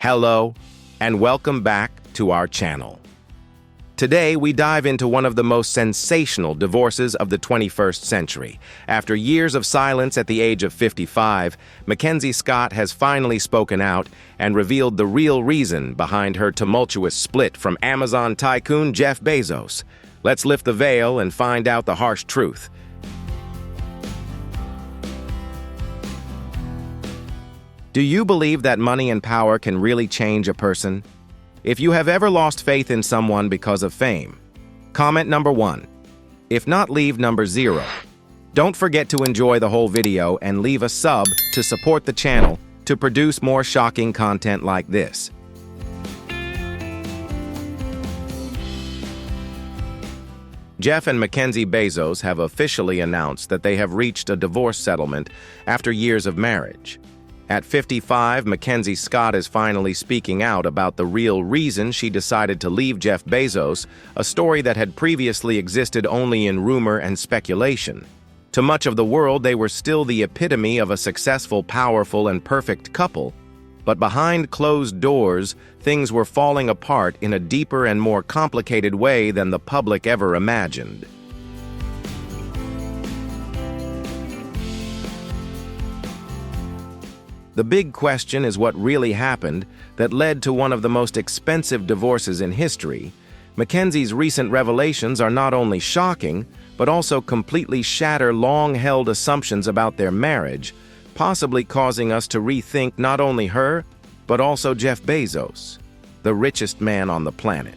Hello, and welcome back to our channel. Today, we dive into one of the most sensational divorces of the 21st century. After years of silence at the age of 55, MacKenzie Scott has finally spoken out and revealed the real reason behind her tumultuous split from Amazon tycoon Jeff Bezos. Let's lift the veil and find out the harsh truth. Do you believe that money and power can really change a person? If you have ever lost faith in someone because of fame, comment number 1. If not, leave number 0. Don't forget to enjoy the whole video and leave a sub to support the channel to produce more shocking content like this. Jeff and MacKenzie Bezos have officially announced that they have reached a divorce settlement after years of marriage. At 55, MacKenzie Scott is finally speaking out about the real reason she decided to leave Jeff Bezos, a story that had previously existed only in rumor and speculation. To much of the world, they were still the epitome of a successful, powerful, and perfect couple. But behind closed doors, things were falling apart in a deeper and more complicated way than the public ever imagined. The big question is what really happened that led to one of the most expensive divorces in history. MacKenzie's recent revelations are not only shocking, but also completely shatter long-held assumptions about their marriage, possibly causing us to rethink not only her, but also Jeff Bezos, the richest man on the planet.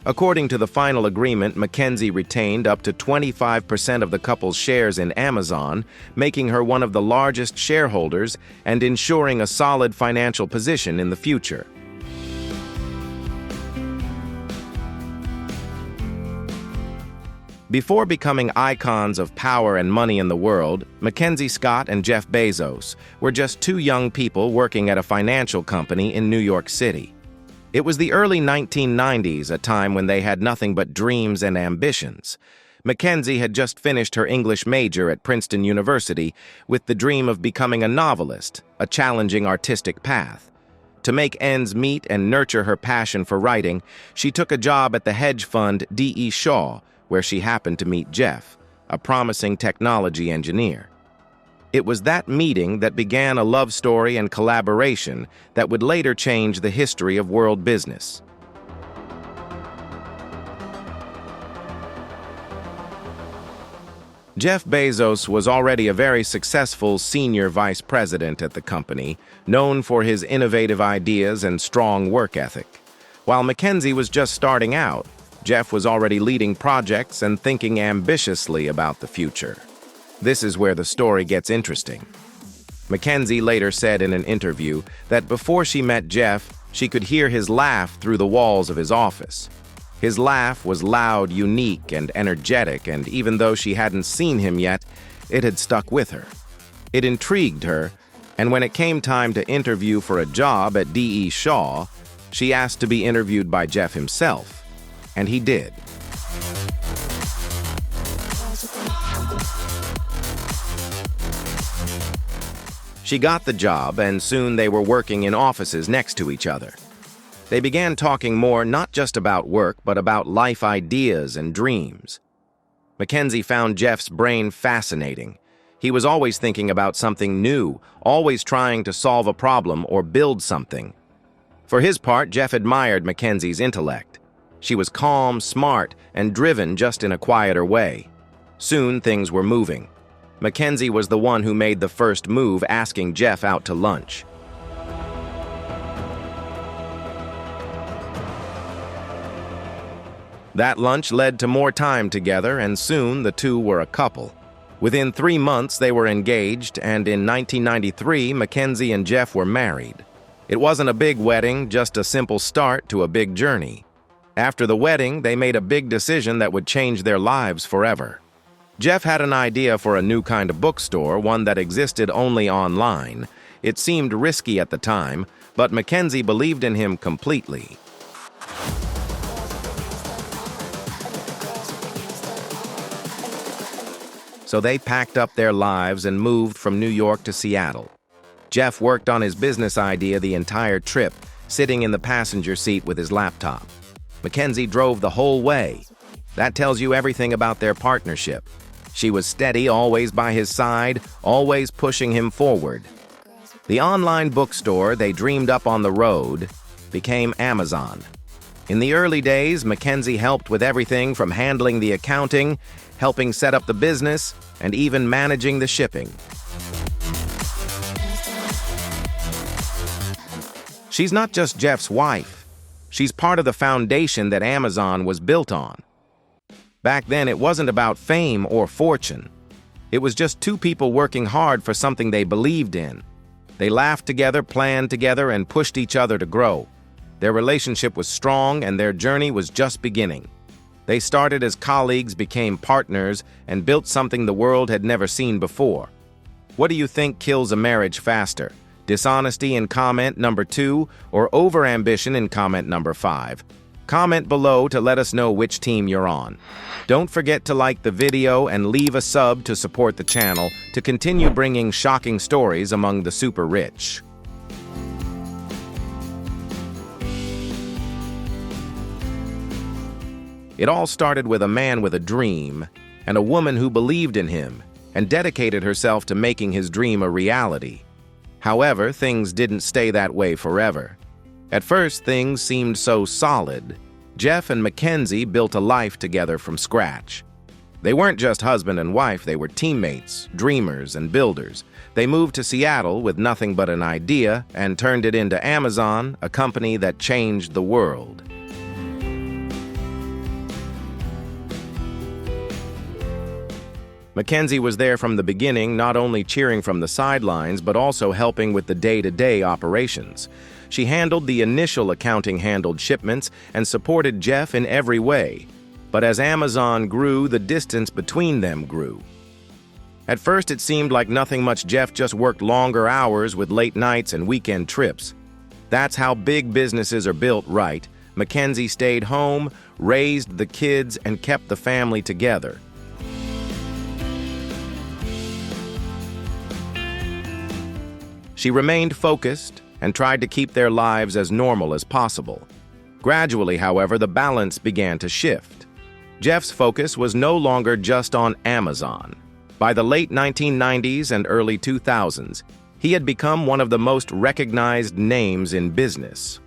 According to the final agreement, MacKenzie retained up to 25% of the couple's shares in Amazon, making her one of the largest shareholders and ensuring a solid financial position in the future. Before becoming icons of power and money in the world, MacKenzie Scott and Jeff Bezos were just two young people working at a financial company in New York City. It was the early 1990s, a time when they had nothing but dreams and ambitions. MacKenzie had just finished her English major at Princeton University with the dream of becoming a novelist, a challenging artistic path. To make ends meet and nurture her passion for writing, she took a job at the hedge fund D.E. Shaw, where she happened to meet Jeff, a promising technology engineer. It was that meeting that began a love story and collaboration that would later change the history of world business. Jeff Bezos was already a very successful senior vice president at the company, known for his innovative ideas and strong work ethic. While MacKenzie was just starting out, Jeff was already leading projects and thinking ambitiously about the future. This is where the story gets interesting. MacKenzie later said in an interview that before she met Jeff, she could hear his laugh through the walls of his office. His laugh was loud, unique, and energetic, and even though she hadn't seen him yet, it had stuck with her. It intrigued her, and when it came time to interview for a job at D.E. Shaw, she asked to be interviewed by Jeff himself, and he did. She got the job, and soon they were working in offices next to each other. They began talking more not just about work, but about life ideas and dreams. MacKenzie found Jeff's brain fascinating. He was always thinking about something new, always trying to solve a problem or build something. For his part, Jeff admired MacKenzie's intellect. She was calm, smart, and driven just in a quieter way. Soon things were moving. MacKenzie was the one who made the first move, asking Jeff out to lunch. That lunch led to more time together, and soon the two were a couple. Within 3 months, they were engaged, and in 1993, MacKenzie and Jeff were married. It wasn't a big wedding, just a simple start to a big journey. After the wedding, they made a big decision that would change their lives forever. Jeff had an idea for a new kind of bookstore, one that existed only online. It seemed risky at the time, but MacKenzie believed in him completely. So they packed up their lives and moved from New York to Seattle. Jeff worked on his business idea the entire trip, sitting in the passenger seat with his laptop. MacKenzie drove the whole way. That tells you everything about their partnership. She was steady, always by his side, always pushing him forward. The online bookstore they dreamed up on the road became Amazon. In the early days, MacKenzie helped with everything from handling the accounting, helping set up the business, and even managing the shipping. She's not just Jeff's wife. She's part of the foundation that Amazon was built on. Back then, it wasn't about fame or fortune. It was just two people working hard for something they believed in. They laughed together, planned together, and pushed each other to grow. Their relationship was strong, and their journey was just beginning. They started as colleagues, became partners, and built something the world had never seen before. What do you think kills a marriage faster? Dishonesty in comment number 2 or overambition in comment number 5? Comment below to let us know which team you're on. Don't forget to like the video and leave a sub to support the channel to continue bringing shocking stories among the super rich. It all started with a man with a dream and a woman who believed in him and dedicated herself to making his dream a reality. However, things didn't stay that way forever. At first, things seemed so solid. Jeff and MacKenzie built a life together from scratch. They weren't just husband and wife, they were teammates, dreamers, and builders. They moved to Seattle with nothing but an idea and turned it into Amazon, a company that changed the world. MacKenzie was there from the beginning, not only cheering from the sidelines, but also helping with the day-to-day operations. She handled the initial accounting, handled shipments, and supported Jeff in every way. But as Amazon grew, the distance between them grew. At first, it seemed like nothing much. Jeff just worked longer hours with late nights and weekend trips. That's how big businesses are built, right? MacKenzie stayed home, raised the kids, and kept the family together. She remained focused and tried to keep their lives as normal as possible. Gradually, however, the balance began to shift. Jeff's focus was no longer just on Amazon. By the late 1990s and early 2000s, he had become one of the most recognized names in business.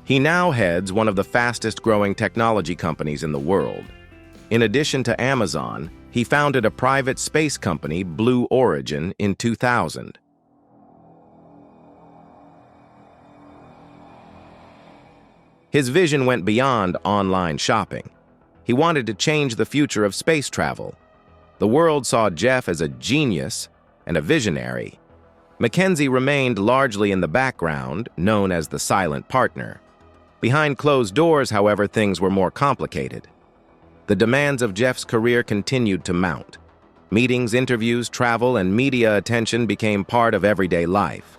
He now heads one of the fastest-growing technology companies in the world. In addition to Amazon, he founded a private space company, Blue Origin, in 2000. His vision went beyond online shopping. He wanted to change the future of space travel. The world saw Jeff as a genius and a visionary. MacKenzie remained largely in the background, known as the silent partner. Behind closed doors, however, things were more complicated. The demands of Jeff's career continued to mount. Meetings, interviews, travel, and media attention became part of everyday life.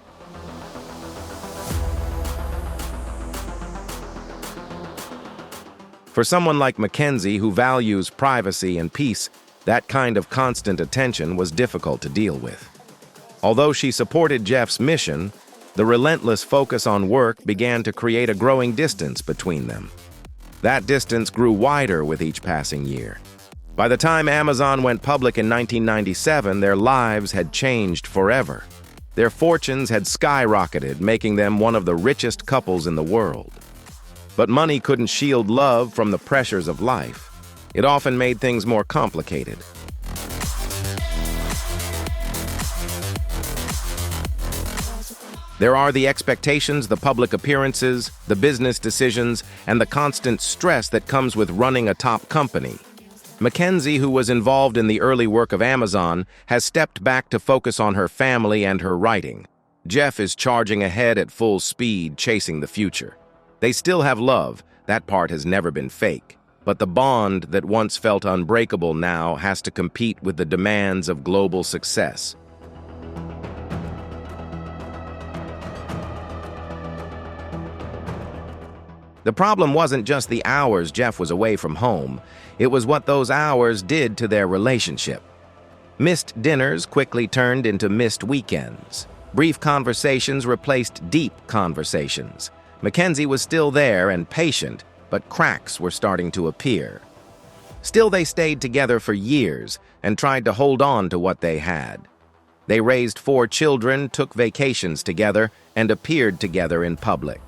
For someone like MacKenzie, who values privacy and peace, that kind of constant attention was difficult to deal with. Although she supported Jeff's mission, the relentless focus on work began to create a growing distance between them. That distance grew wider with each passing year. By the time Amazon went public in 1997, their lives had changed forever. Their fortunes had skyrocketed, making them one of the richest couples in the world. But money couldn't shield love from the pressures of life. It often made things more complicated. There are the expectations, the public appearances, the business decisions, and the constant stress that comes with running a top company. MacKenzie, who was involved in the early work of Amazon, has stepped back to focus on her family and her writing. Jeff is charging ahead at full speed, chasing the future. They still have love, that part has never been fake. But the bond that once felt unbreakable now has to compete with the demands of global success. The problem wasn't just the hours Jeff was away from home, it was what those hours did to their relationship. Missed dinners quickly turned into missed weekends. Brief conversations replaced deep conversations. MacKenzie was still there and patient, but cracks were starting to appear. Still, they stayed together for years and tried to hold on to what they had. They raised 4 children, took vacations together, and appeared together in public.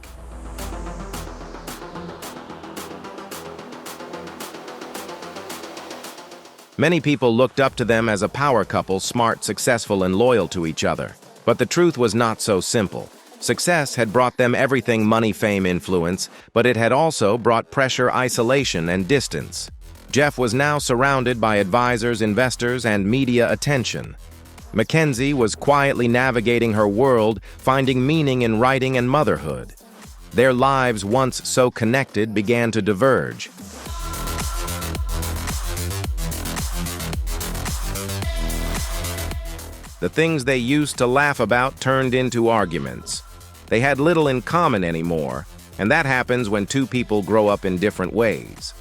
Many people looked up to them as a power couple, smart, successful, and loyal to each other. But the truth was not so simple. Success had brought them everything: money, fame, influence, but it had also brought pressure, isolation, and distance. Jeff was now surrounded by advisors, investors, and media attention. MacKenzie was quietly navigating her world, finding meaning in writing and motherhood. Their lives, once so connected, began to diverge. The things they used to laugh about turned into arguments. They had little in common anymore, and that happens when 2 people grow up in different ways.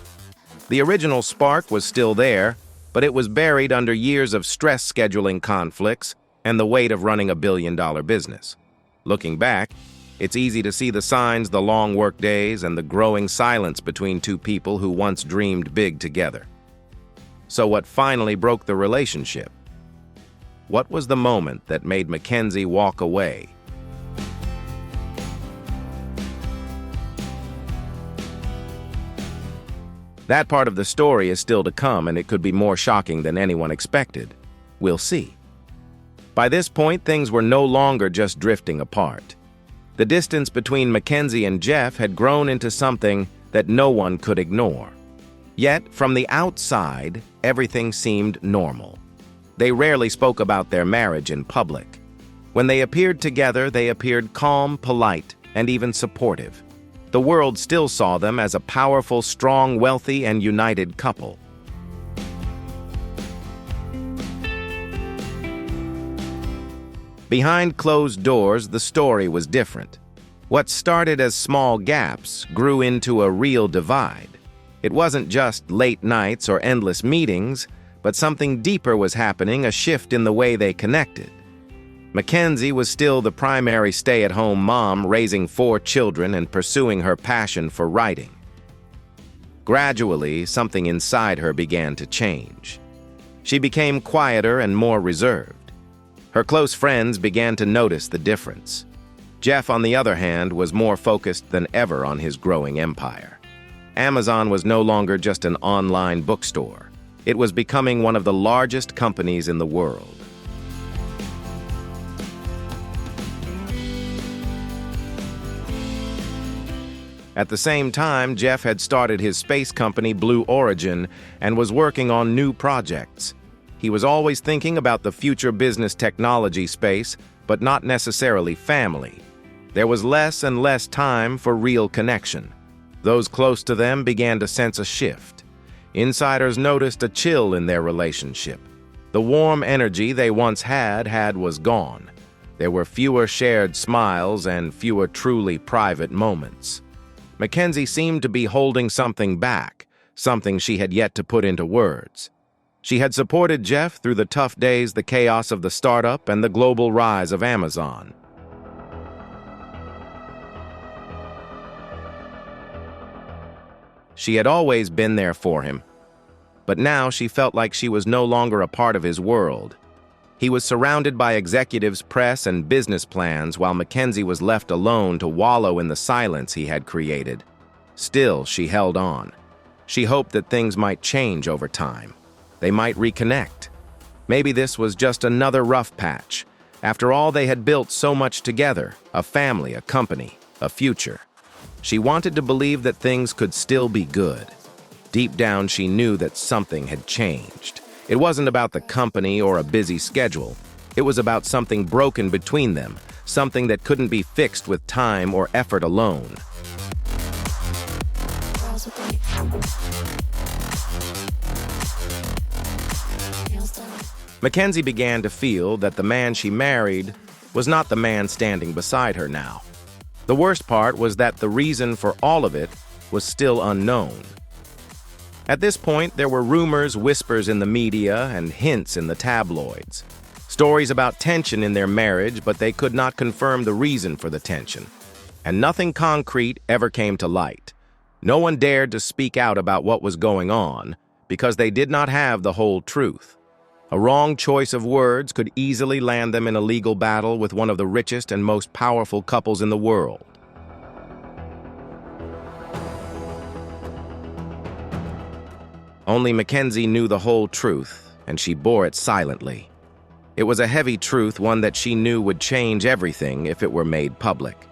The original spark was still there, but it was buried under years of stress, scheduling conflicts, and the weight of running a billion-dollar business. Looking back, it's easy to see the signs: the long work days and the growing silence between 2 people who once dreamed big together. So what finally broke the relationship? What was the moment that made MacKenzie walk away? That part of the story is still to come, and it could be more shocking than anyone expected. We'll see. By this point, things were no longer just drifting apart. The distance between MacKenzie and Jeff had grown into something that no one could ignore. Yet, from the outside, everything seemed normal. They rarely spoke about their marriage in public. When they appeared together, they appeared calm, polite, and even supportive. The world still saw them as a powerful, strong, wealthy, and united couple. Behind closed doors, the story was different. What started as small gaps grew into a real divide. It wasn't just late nights or endless meetings, but something deeper was happening, a shift in the way they connected. MacKenzie was still the primary stay-at-home mom, raising 4 children and pursuing her passion for writing. Gradually, something inside her began to change. She became quieter and more reserved. Her close friends began to notice the difference. Jeff, on the other hand, was more focused than ever on his growing empire. Amazon was no longer just an online bookstore. It was becoming one of the largest companies in the world. At the same time, Jeff had started his space company, Blue Origin, and was working on new projects. He was always thinking about the future business technology space, but not necessarily family. There was less and less time for real connection. Those close to them began to sense a shift. Insiders noticed a chill in their relationship. The warm energy they once had was gone. There were fewer shared smiles and fewer truly private moments. MacKenzie seemed to be holding something back, something she had yet to put into words. She had supported Jeff through the tough days, the chaos of the startup, and the global rise of Amazon. She had always been there for him, but now she felt like she was no longer a part of his world. He was surrounded by executives, press, and business plans, while MacKenzie was left alone to wallow in the silence he had created. Still, she held on. She hoped that things might change over time. They might reconnect. Maybe this was just another rough patch. After all, they had built so much together: a family, a company, a future. She wanted to believe that things could still be good. Deep down, she knew that something had changed. It wasn't about the company or a busy schedule. It was about something broken between them, something that couldn't be fixed with time or effort alone. MacKenzie began to feel that the man she married was not the man standing beside her now. The worst part was that the reason for all of it was still unknown. At this point, there were rumors, whispers in the media, and hints in the tabloids. Stories about tension in their marriage, but they could not confirm the reason for the tension. and nothing concrete ever came to light. No one dared to speak out about what was going on because they did not have the whole truth. A wrong choice of words could easily land them in a legal battle with one of the richest and most powerful couples in the world. Only MacKenzie knew the whole truth, and she bore it silently. It was a heavy truth, one that she knew would change everything if it were made public.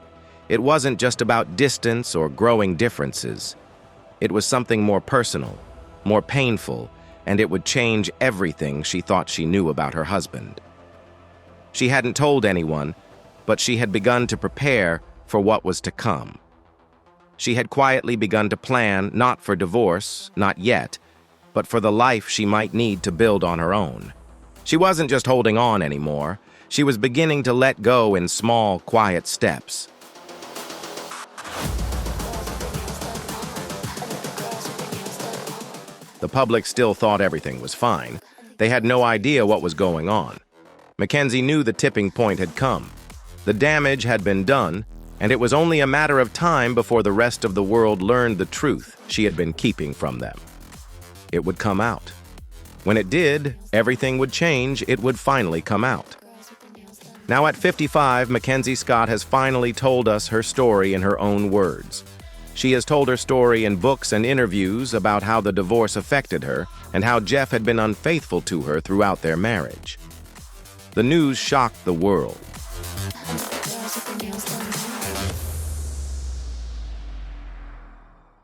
It wasn't just about distance or growing differences. It was something more personal, more painful, and it would change everything she thought she knew about her husband. She hadn't told anyone, but she had begun to prepare for what was to come. She had quietly begun to plan not for divorce, not yet, but for the life she might need to build on her own. She wasn't just holding on anymore. She was beginning to let go in small, quiet steps. The public still thought everything was fine. They had no idea what was going on. MacKenzie knew the tipping point had come. The damage had been done, and it was only a matter of time before the rest of the world learned the truth she had been keeping from them. It would come out. When it did, everything would change. It would finally come out. Now at 55, MacKenzie Scott has finally told us her story in her own words. She has told her story in books and interviews about how the divorce affected her and how Jeff had been unfaithful to her throughout their marriage. The news shocked the world.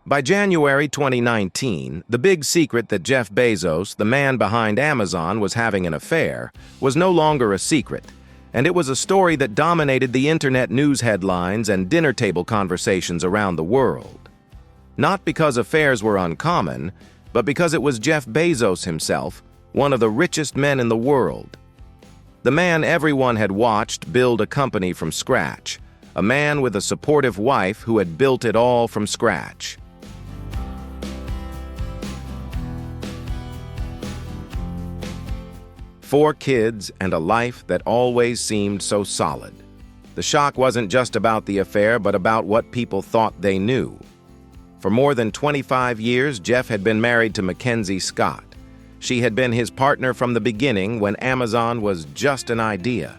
By January 2019, the big secret that Jeff Bezos, the man behind Amazon, was having an affair was no longer a secret, and it was a story that dominated the internet news headlines and dinner table conversations around the world. Not because affairs were uncommon, but because it was Jeff Bezos himself, one of the richest men in the world. The man everyone had watched build a company from scratch, a man with a supportive wife who had built it all from scratch. Four kids and a life that always seemed so solid. The shock wasn't just about the affair, but about what people thought they knew. For more than 25 years, Jeff had been married to MacKenzie Scott. She had been his partner from the beginning when Amazon was just an idea.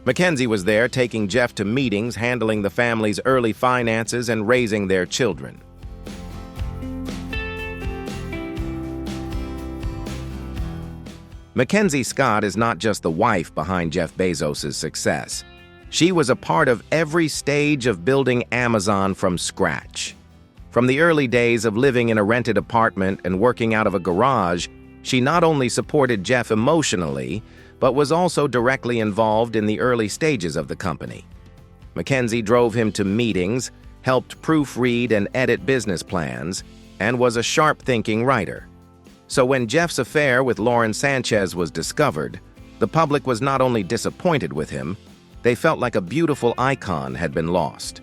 MacKenzie was there taking Jeff to meetings, handling the family's early finances, and raising their children. MacKenzie Scott is not just the wife behind Jeff Bezos' success. She was a part of every stage of building Amazon from scratch. From the early days of living in a rented apartment and working out of a garage, she not only supported Jeff emotionally, but was also directly involved in the early stages of the company. MacKenzie drove him to meetings, helped proofread and edit business plans, and was a sharp-thinking writer. So when Jeff's affair with Lauren Sanchez was discovered, the public was not only disappointed with him, they felt like a beautiful icon had been lost.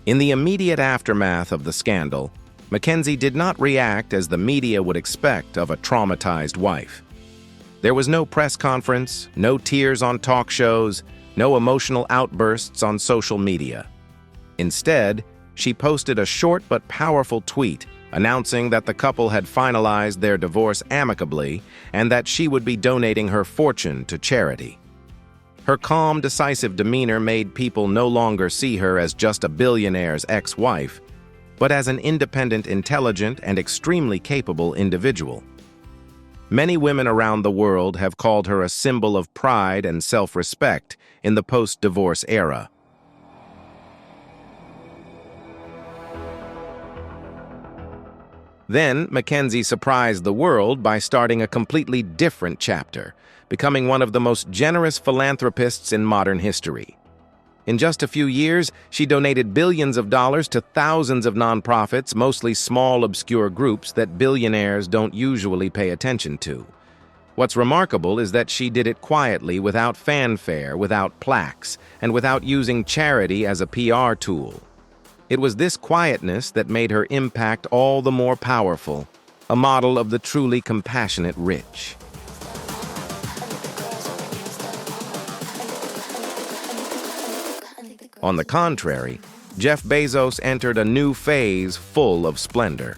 In the immediate aftermath of the scandal, MacKenzie did not react as the media would expect of a traumatized wife. There was no press conference, no tears on talk shows, no emotional outbursts on social media. Instead, she posted a short but powerful tweet announcing that the couple had finalized their divorce amicably and that she would be donating her fortune to charity. Her calm, decisive demeanor made people no longer see her as just a billionaire's ex-wife, but as an independent, intelligent, and extremely capable individual. Many women around the world have called her a symbol of pride and self-respect in the post-divorce era. Then, MacKenzie surprised the world by starting a completely different chapter, becoming one of the most generous philanthropists in modern history. In just a few years, she donated billions of dollars to thousands of nonprofits, mostly small, obscure groups that billionaires don't usually pay attention to. What's remarkable is that she did it quietly, without fanfare, without plaques, and without using charity as a PR tool. It was this quietness that made her impact all the more powerful, a model of the truly compassionate rich. On the contrary, Jeff Bezos entered a new phase full of splendor.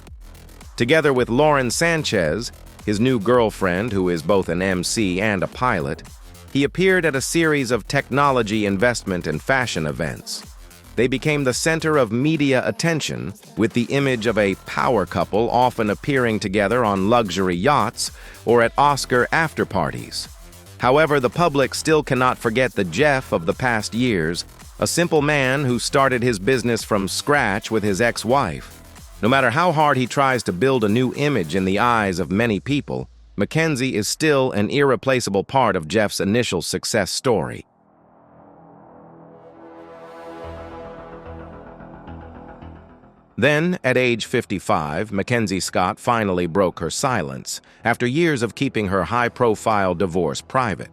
Together with Lauren Sanchez, his new girlfriend who is both an MC and a pilot, he appeared at a series of technology investment and fashion events. They became the center of media attention, with the image of a power couple often appearing together on luxury yachts or at Oscar after-parties. However, the public still cannot forget the Jeff of the past years, a simple man who started his business from scratch with his ex-wife. No matter how hard he tries to build a new image in the eyes of many people, MacKenzie is still an irreplaceable part of Jeff's initial success story. Then, at age 55, MacKenzie Scott finally broke her silence, after years of keeping her high-profile divorce private.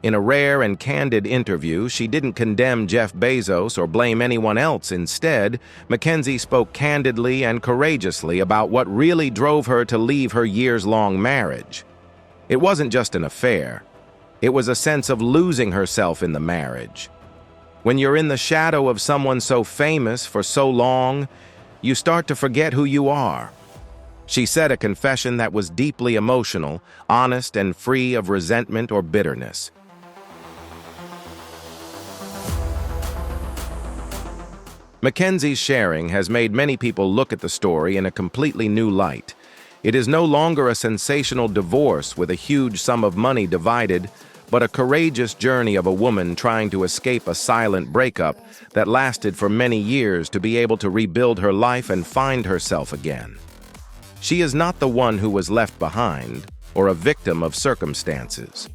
In a rare and candid interview, she didn't condemn Jeff Bezos or blame anyone else. Instead, MacKenzie spoke candidly and courageously about what really drove her to leave her years-long marriage. It wasn't just an affair. It was a sense of losing herself in the marriage. When you're in the shadow of someone so famous for so long, you start to forget who you are. She said a confession that was deeply emotional, honest, and free of resentment or bitterness. MacKenzie's sharing has made many people look at the story in a completely new light. It is no longer a sensational divorce with a huge sum of money divided, but a courageous journey of a woman trying to escape a silent breakup that lasted for many years to be able to rebuild her life and find herself again. She is not the one who was left behind or a victim of circumstances.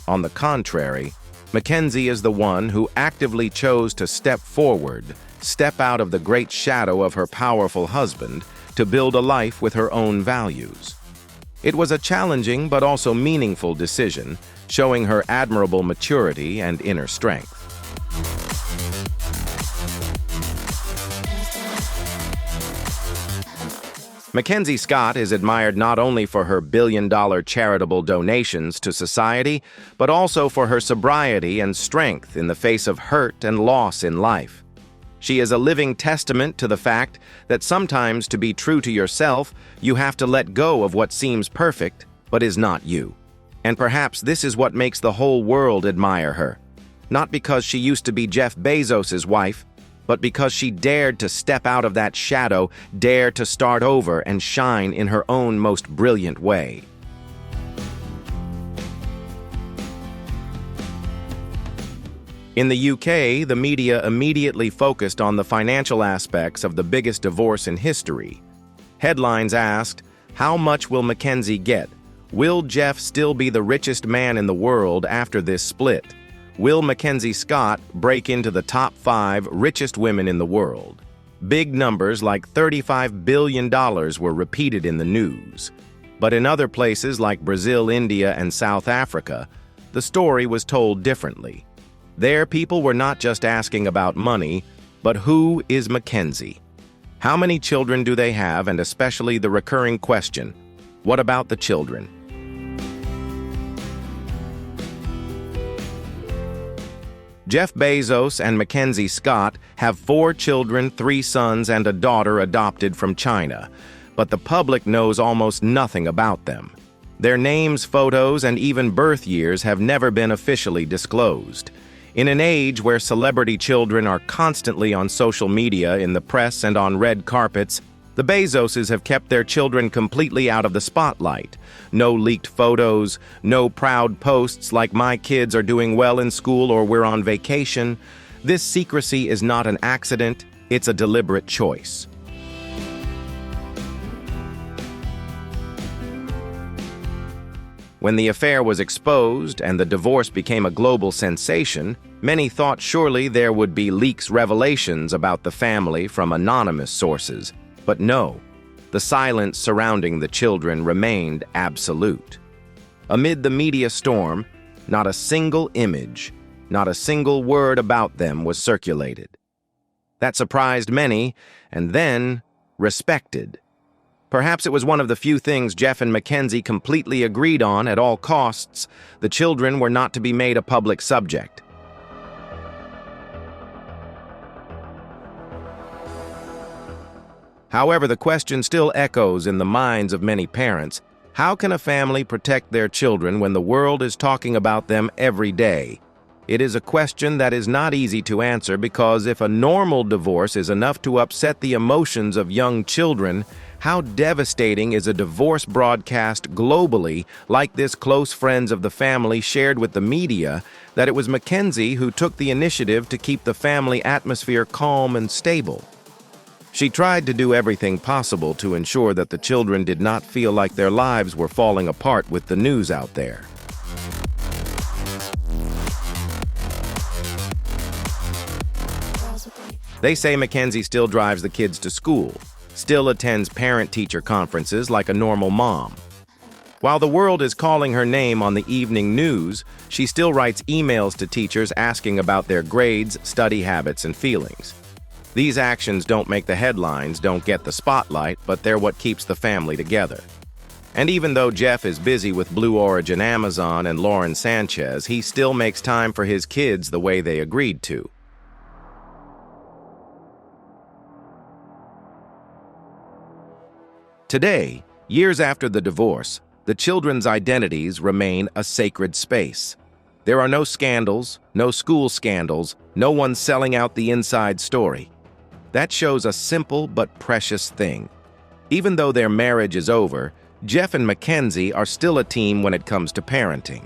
On the contrary, MacKenzie is the one who actively chose to step forward, step out of the great shadow of her powerful husband to build a life with her own values. It was a challenging but also meaningful decision, showing her admirable maturity and inner strength. MacKenzie Scott is admired not only for her billion-dollar charitable donations to society, but also for her sobriety and strength in the face of hurt and loss in life. She is a living testament to the fact that sometimes to be true to yourself, you have to let go of what seems perfect, but is not you. And perhaps this is what makes the whole world admire her. Not because she used to be Jeff Bezos' wife, but because she dared to step out of that shadow, dare to start over and shine in her own most brilliant way. In the UK, the media immediately focused on the financial aspects of the biggest divorce in history. Headlines asked, "How much will MacKenzie get? Will Jeff still be the richest man in the world after this split? Will MacKenzie Scott break into the top 5 richest women in the world?" Big numbers like $35 billion were repeated in the news. But in other places like Brazil, India, and South Africa, the story was told differently. There, people were not just asking about money, but who is MacKenzie? How many children do they have, and especially the recurring question, what about the children? Jeff Bezos and MacKenzie Scott have 4 children, 3 sons, and a daughter adopted from China, but the public knows almost nothing about them. Their names, photos, and even birth years have never been officially disclosed. In an age where celebrity children are constantly on social media, in the press, and on red carpets, the Bezoses have kept their children completely out of the spotlight. No leaked photos, no proud posts like "my kids are doing well in school" or "we're on vacation." This secrecy is not an accident, it's a deliberate choice. When the affair was exposed and the divorce became a global sensation, many thought surely there would be leaks, revelations about the family from anonymous sources. But no, the silence surrounding the children remained absolute. Amid the media storm, not a single image, not a single word about them was circulated. That surprised many, and then respected. Perhaps it was one of the few things Jeff and MacKenzie completely agreed on at all costs. The children were not to be made a public subject. However, the question still echoes in the minds of many parents. How can a family protect their children when the world is talking about them every day? It is a question that is not easy to answer because if a normal divorce is enough to upset the emotions of young children, how devastating is a divorce broadcast globally like this close friends of the family shared with the media that it was MacKenzie who took the initiative to keep the family atmosphere calm and stable. She tried to do everything possible to ensure that the children did not feel like their lives were falling apart with the news out there. They say MacKenzie still drives the kids to school, still attends parent-teacher conferences like a normal mom. While the world is calling her name on the evening news, she still writes emails to teachers asking about their grades, study habits, and feelings. These actions don't make the headlines, don't get the spotlight, but they're what keeps the family together. And even though Jeff is busy with Blue Origin Amazon and Lauren Sanchez, he still makes time for his kids the way they agreed to. Today, years after the divorce, the children's identities remain a sacred space. There are no scandals, no school scandals, no one selling out the inside story. That shows a simple but precious thing. Even though their marriage is over, Jeff and MacKenzie are still a team when it comes to parenting.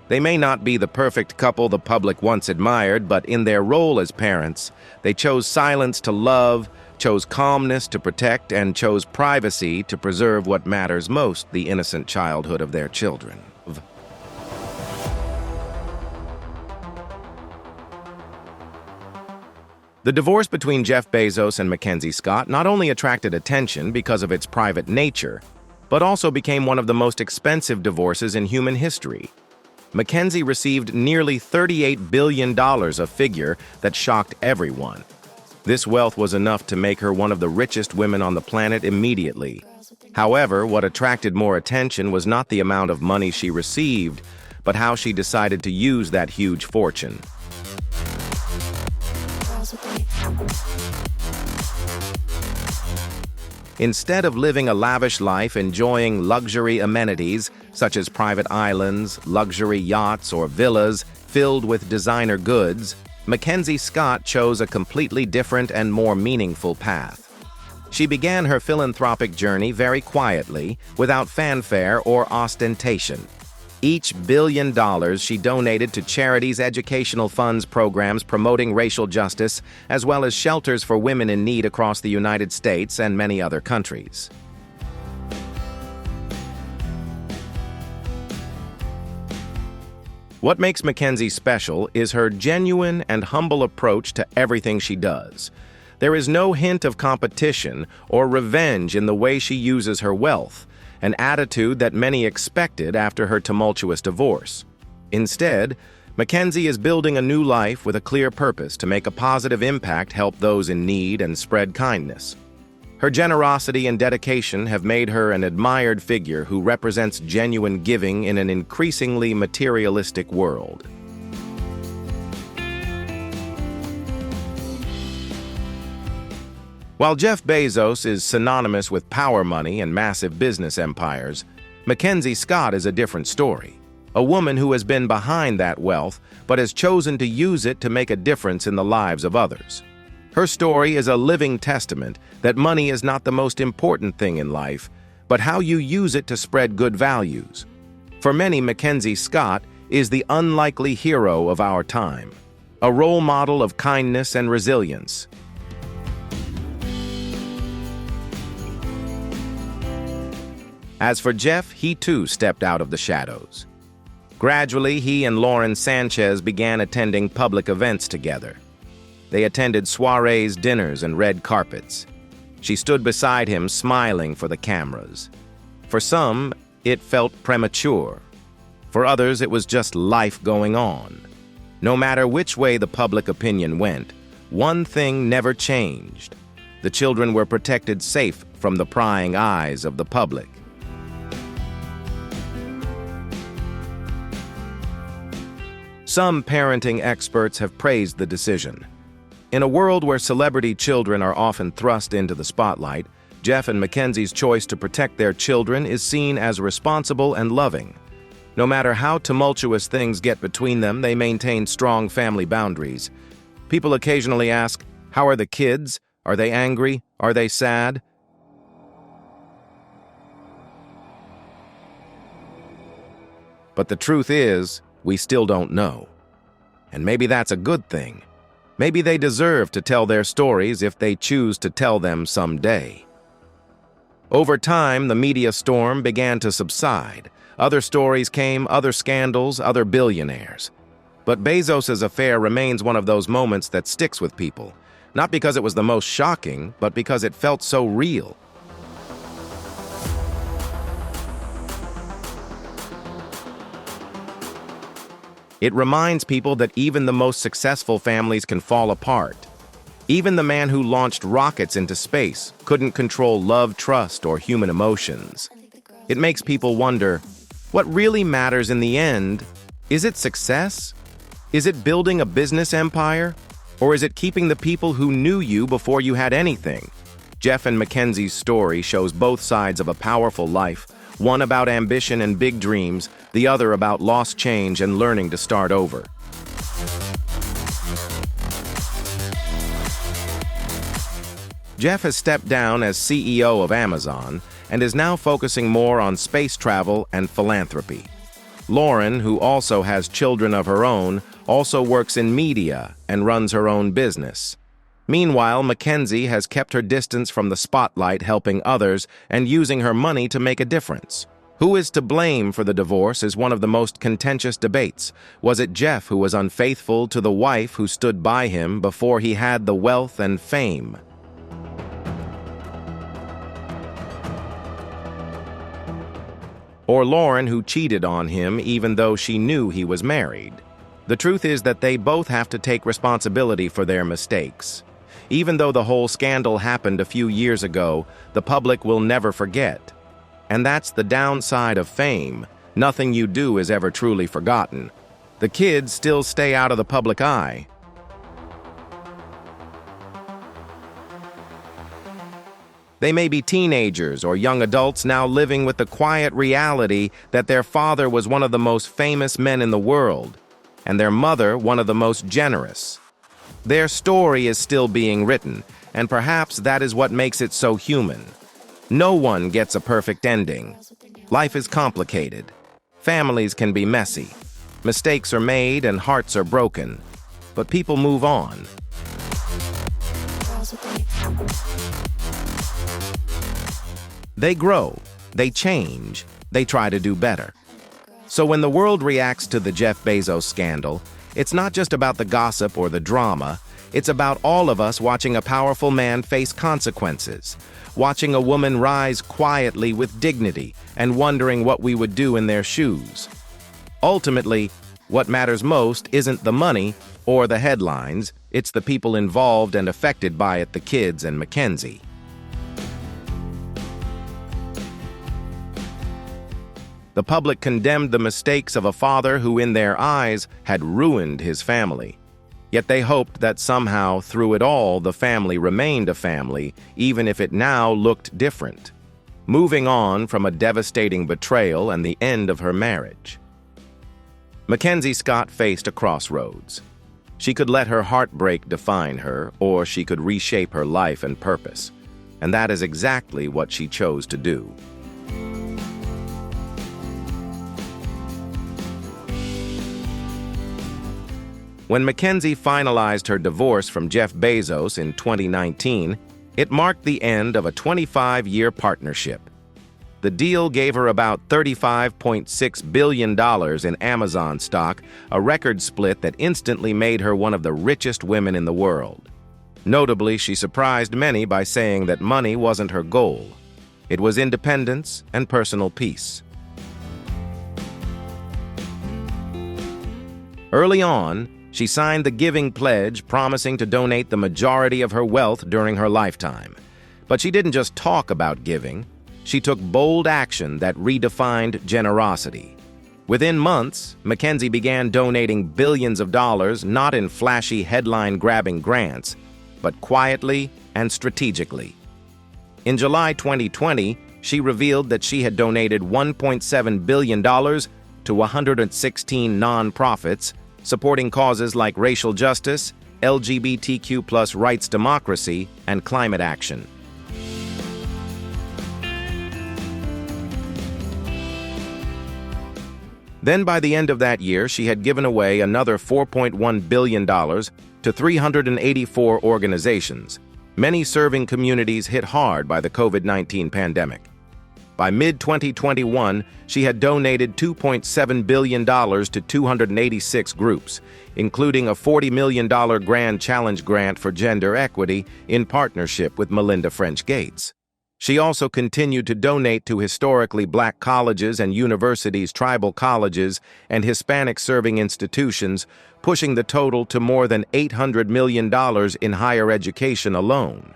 They may not be the perfect couple the public once admired, but in their role as parents, they chose silence to love, chose calmness to protect, and chose privacy to preserve what matters most, the innocent childhood of their children. The divorce between Jeff Bezos and MacKenzie Scott not only attracted attention because of its private nature, but also became one of the most expensive divorces in human history. MacKenzie received nearly $38 billion, a figure that shocked everyone. This wealth was enough to make her one of the richest women on the planet immediately. However, what attracted more attention was not the amount of money she received, but how she decided to use that huge fortune. Instead of living a lavish life enjoying luxury amenities such as private islands, luxury yachts, or villas filled with designer goods, MacKenzie Scott chose a completely different and more meaningful path. She began her philanthropic journey very quietly, without fanfare or ostentation. Each $1 billion she donated to charities, educational funds, programs promoting racial justice, as well as shelters for women in need across the United States and many other countries. What makes MacKenzie special is her genuine and humble approach to everything she does. There is no hint of competition or revenge in the way she uses her wealth, an attitude that many expected after her tumultuous divorce. Instead, MacKenzie is building a new life with a clear purpose to make a positive impact, help those in need, and spread kindness. Her generosity and dedication have made her an admired figure who represents genuine giving in an increasingly materialistic world. While Jeff Bezos is synonymous with power money and massive business empires, MacKenzie Scott is a different story. A woman who has been behind that wealth but has chosen to use it to make a difference in the lives of others. Her story is a living testament that money is not the most important thing in life, but how you use it to spread good values. For many, MacKenzie Scott is the unlikely hero of our time, a role model of kindness and resilience. As for Jeff, he too stepped out of the shadows. Gradually, he and Lauren Sanchez began attending public events together. They attended soirees, dinners, and red carpets. She stood beside him, smiling for the cameras. For some, it felt premature. For others, it was just life going on. No matter which way the public opinion went, one thing never changed. The children were protected, safe from the prying eyes of the public. Some parenting experts have praised the decision. In a world where celebrity children are often thrust into the spotlight, Jeff and MacKenzie's choice to protect their children is seen as responsible and loving. No matter how tumultuous things get between them, they maintain strong family boundaries. People occasionally ask, how are the kids? Are they angry? Are they sad? But the truth is, we still don't know. And maybe that's a good thing. Maybe they deserve to tell their stories if they choose to tell them someday. Over time, the media storm began to subside. Other stories came, other scandals, other billionaires. But Bezos' affair remains one of those moments that sticks with people, not because it was the most shocking, but because it felt so real. It reminds people that even the most successful families can fall apart. Even the man who launched rockets into space couldn't control love, trust, or human emotions. It makes people wonder, what really matters in the end? Is it success? Is it building a business empire? Or is it keeping the people who knew you before you had anything? Jeff and MacKenzie's story shows both sides of a powerful life, one about ambition and big dreams, the other about lost change and learning to start over. Jeff has stepped down as CEO of Amazon and is now focusing more on space travel and philanthropy. Lauren, who also has children of her own, also works in media and runs her own business. Meanwhile, MacKenzie has kept her distance from the spotlight, helping others and using her money to make a difference. Who is to blame for the divorce is one of the most contentious debates. Was it Jeff who was unfaithful to the wife who stood by him before he had the wealth and fame? Or Lauren who cheated on him even though she knew he was married? The truth is that they both have to take responsibility for their mistakes. Even though the whole scandal happened a few years ago, the public will never forget. And that's the downside of fame. Nothing you do is ever truly forgotten. The kids still stay out of the public eye. They may be teenagers or young adults now living with the quiet reality that their father was one of the most famous men in the world, and their mother one of the most generous. Their story is still being written, and perhaps that is what makes it so human. No one gets a perfect ending. Life is complicated. Families can be messy. Mistakes are made and hearts are broken. But people move on. They grow, they change, they try to do better. So when the world reacts to the Jeff Bezos scandal, it's not just about the gossip or the drama, it's about all of us watching a powerful man face consequences, watching a woman rise quietly with dignity and wondering what we would do in their shoes. Ultimately, what matters most isn't the money or the headlines, it's the people involved and affected by it, the kids and MacKenzie. The public condemned the mistakes of a father who, in their eyes, had ruined his family. Yet they hoped that somehow, through it all, the family remained a family, even if it now looked different. Moving on from a devastating betrayal and the end of her marriage. MacKenzie Scott faced a crossroads. She could let her heartbreak define her, or she could reshape her life and purpose. And that is exactly what she chose to do. When MacKenzie finalized her divorce from Jeff Bezos in 2019, it marked the end of a 25-year partnership. The deal gave her about $35.6 billion in Amazon stock, a record split that instantly made her one of the richest women in the world. Notably, she surprised many by saying that money wasn't her goal. It was independence and personal peace. Early on, she signed the Giving Pledge, promising to donate the majority of her wealth during her lifetime. But she didn't just talk about giving. She took bold action that redefined generosity. Within months, MacKenzie began donating billions of dollars, not in flashy headline-grabbing grants, but quietly and strategically. In July 2020, she revealed that she had donated $1.7 billion to 116 nonprofits, supporting causes like racial justice, LGBTQ+ rights, democracy, and climate action. Then by the end of that year, she had given away another $4.1 billion to 384 organizations, many serving communities hit hard by the COVID-19 pandemic. By mid-2021, she had donated $2.7 billion to 286 groups, including a $40 million Grand Challenge grant for gender equity in partnership with Melinda French Gates. She also continued to donate to historically Black colleges and universities, tribal colleges, and Hispanic-serving institutions, pushing the total to more than $800 million in higher education alone.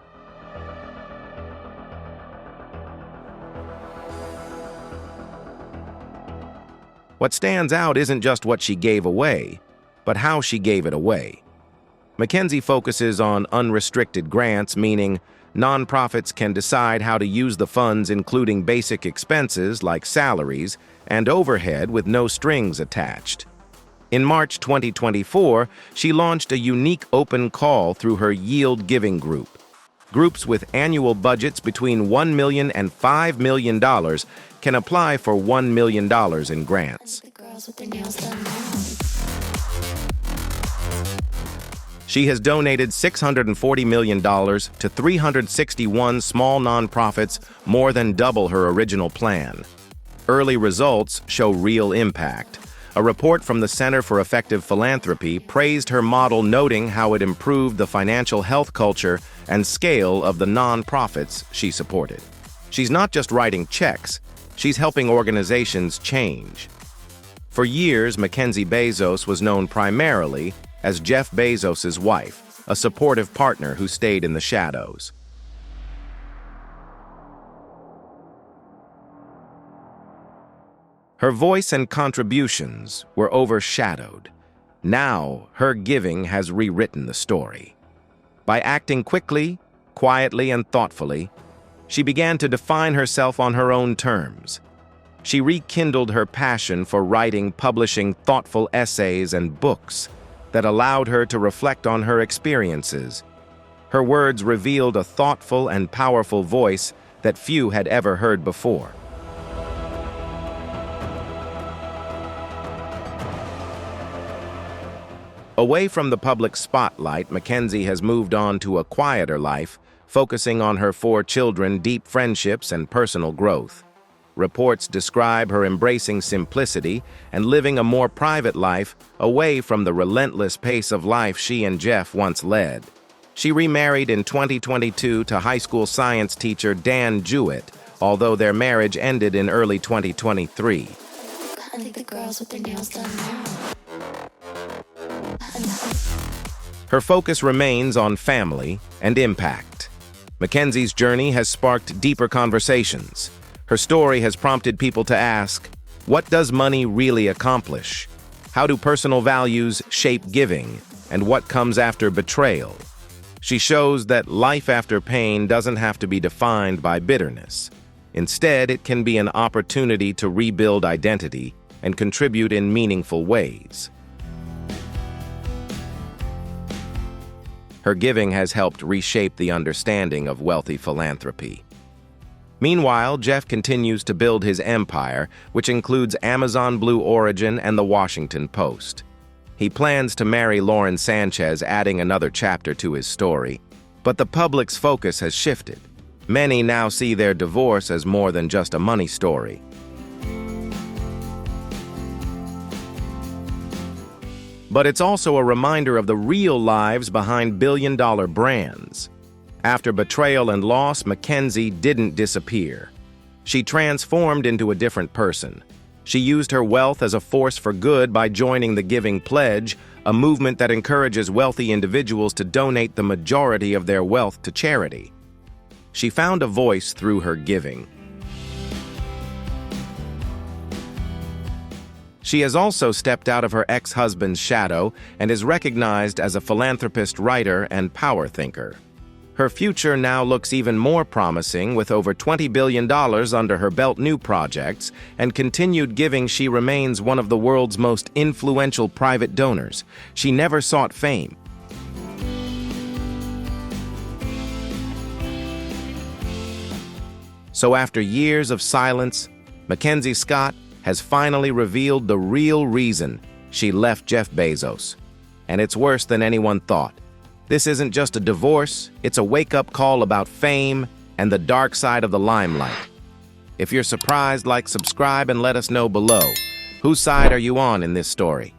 What stands out isn't just what she gave away, but how she gave it away. MacKenzie focuses on unrestricted grants, meaning nonprofits can decide how to use the funds, including basic expenses like salaries and overhead, with no strings attached. In March 2024, she launched a unique open call through her Yield Giving group. Groups with annual budgets between $1 million and $5 million can apply for $1 million in grants. She has donated $640 million to 361 small nonprofits, more than double her original plan. Early results show real impact. A report from the Center for Effective Philanthropy praised her model, noting how it improved the financial health culture and scale of the nonprofits she supported. She's not just writing checks, she's helping organizations change. For years, MacKenzie Bezos was known primarily as Jeff Bezos' wife, a supportive partner who stayed in the shadows. Her voice and contributions were overshadowed. Now, her giving has rewritten the story. By acting quickly, quietly, and thoughtfully, she began to define herself on her own terms. She rekindled her passion for writing, publishing thoughtful essays and books that allowed her to reflect on her experiences. Her words revealed a thoughtful and powerful voice that few had ever heard before. Away from the public spotlight, MacKenzie has moved on to a quieter life, focusing on her 4 children, deep friendships, and personal growth. Reports describe her embracing simplicity and living a more private life, away from the relentless pace of life she and Jeff once led. She remarried in 2022 to high school science teacher Dan Jewett, although their marriage ended in early 2023. Her focus remains on family and impact. MacKenzie's journey has sparked deeper conversations. Her story has prompted people to ask, what does money really accomplish? How do personal values shape giving? And what comes after betrayal? She shows that life after pain doesn't have to be defined by bitterness. Instead, it can be an opportunity to rebuild identity and contribute in meaningful ways. Her giving has helped reshape the understanding of wealthy philanthropy. Meanwhile, Jeff continues to build his empire, which includes Amazon Blue Origin and the Washington Post. He plans to marry Lauren Sanchez, adding another chapter to his story. But the public's focus has shifted. Many now see their divorce as more than just a money story. But it's also a reminder of the real lives behind billion-dollar brands. After betrayal and loss, MacKenzie didn't disappear. She transformed into a different person. She used her wealth as a force for good by joining the Giving Pledge, a movement that encourages wealthy individuals to donate the majority of their wealth to charity. She found a voice through her giving. She has also stepped out of her ex-husband's shadow and is recognized as a philanthropist, writer, and power thinker. Her future now looks even more promising, with over $20 billion under her belt new projects and continued giving. She remains one of the world's most influential private donors. She never sought fame. So after years of silence, MacKenzie Scott has finally revealed the real reason she left Jeff Bezos. And it's worse than anyone thought. This isn't just a divorce, it's a wake-up call about fame and the dark side of the limelight. If you're surprised, like, subscribe, and let us know below. Whose side are you on in this story?